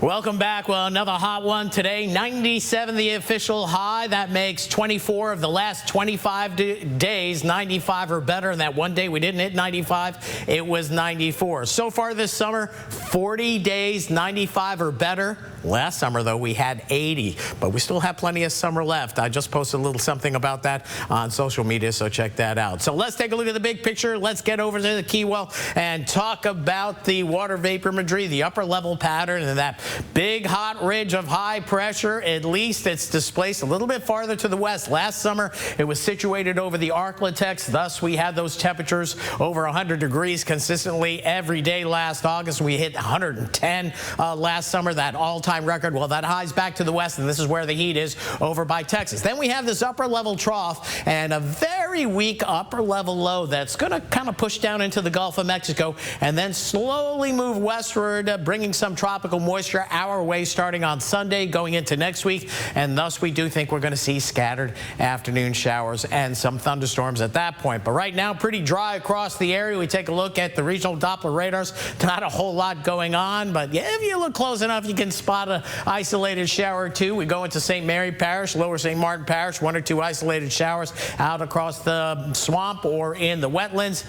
Welcome back. Well, another hot one today. 97 the official high. That makes 24 of the last 25 days 95 or better. And that one day we didn't hit 95, it was 94. So far this summer, 40 days 95 or better. Last summer, though, we had 80, but we still have plenty of summer left. I just posted a little something about that on social media, so check that out. So let's take a look at the big picture. Let's get over to the key well and talk about the water vaporimetry, the upper level pattern, and that big hot ridge of high pressure. At least it's displaced a little bit farther to the west. Last summer, it was situated over the Arklatex. Thus, we had those temperatures over 100 degrees consistently every day last August. We hit 110 last summer, that all-time record. Well, that high's back to the west, and this is where the heat is over by Texas. Then we have this upper level trough and a very weak upper level low that's going to kind of push down into the Gulf of Mexico and then slowly move westward, bringing some tropical moisture our way starting on Sunday going into next week. And thus, we do think we're going to see scattered afternoon showers and some thunderstorms at that point. But right now, pretty dry across the area. We take a look at the regional Doppler radars. Not a whole lot going on, but yeah, if you look close enough, you can spot an isolated shower or two. We go into St. Mary Parish, Lower St. Martin Parish, 1 or 2 isolated showers out across the swamp or in the wetlands.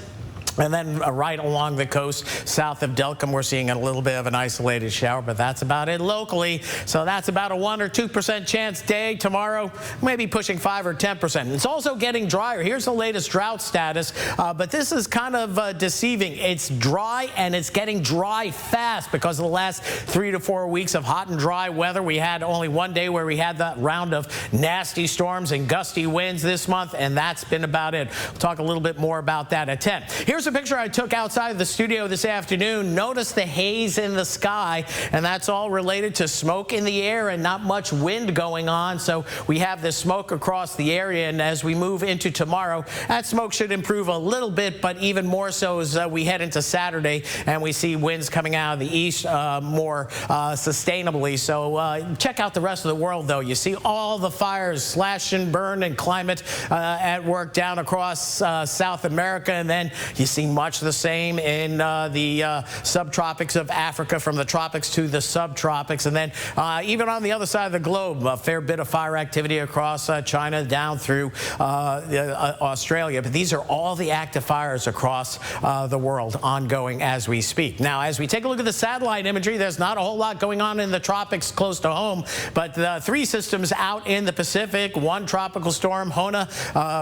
And then right along the coast, south of Delcombe, we're seeing a little bit of an isolated shower, but that's about it locally. So that's about a 1 or 2% chance day. Tomorrow, maybe pushing 5 or 10%. It's also getting drier. Here's the latest drought status, but this is kind of deceiving. It's dry, and it's getting dry fast because of the last 3 to 4 weeks of hot and dry weather. We had only one day where we had that round of nasty storms and gusty winds this month, and that's been about it. We'll talk a little bit more about that at 10. Here's a picture I took outside of the studio this afternoon. Notice the haze in the sky, and that's all related to smoke in the air and not much wind going on. So we have this smoke across the area, and as we move into tomorrow, that smoke should improve a little bit, but even more so as we head into Saturday and we see winds coming out of the east more sustainably. So check out the rest of the world, though. You see all the fires, slash and burn and climate at work down across South America, and then you see much the same in the subtropics of Africa, from the tropics to the subtropics. And then even on the other side of the globe, a fair bit of fire activity across China down through Australia. But these are all the active fires across the world ongoing as we speak. Now, as we take a look at the satellite imagery, there's not a whole lot going on in the tropics close to home, but the 3 systems out in the Pacific, 1 tropical storm, Hona,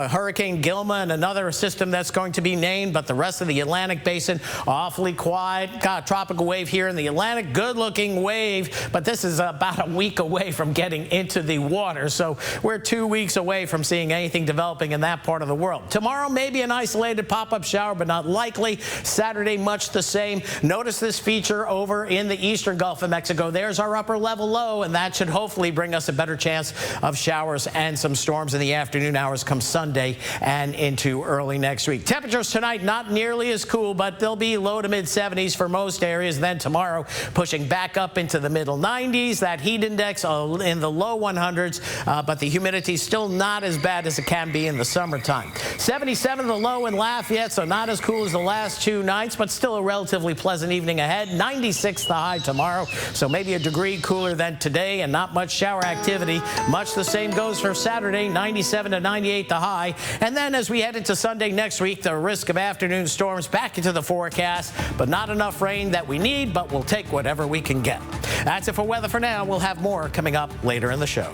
Hurricane Gilma, and another system that's going to be named, but the rest of the Atlantic basin awfully quiet. Got a tropical wave here in the Atlantic, good looking wave, but this is about a week away from getting into the water, so we're 2 weeks away from seeing anything developing in that part of the world. Tomorrow, maybe an isolated pop-up shower, but not likely. Saturday, much the same. Notice this feature over in the eastern Gulf of Mexico. There's our upper level low, and that should hopefully bring us a better chance of showers and some storms in the afternoon hours come Sunday and into early next week. Temperatures tonight not nearly as cool, but they'll be low to mid 70s for most areas. Then tomorrow, pushing back up into the middle 90s. That heat index in the low 100s, but the humidity still not as bad as it can be in the summertime. 77 the low in Lafayette, so not as cool as the last 2 nights, but still a relatively pleasant evening ahead. 96 the high tomorrow, so maybe a degree cooler than today, and not much shower activity. Much the same goes for Saturday, 97 to 98 the high. And then as we head into Sunday next week, the risk of afternoon storms back into the forecast, but not enough rain that we need, but we'll take whatever we can get. That's it for weather for now. We'll have more coming up later in the show.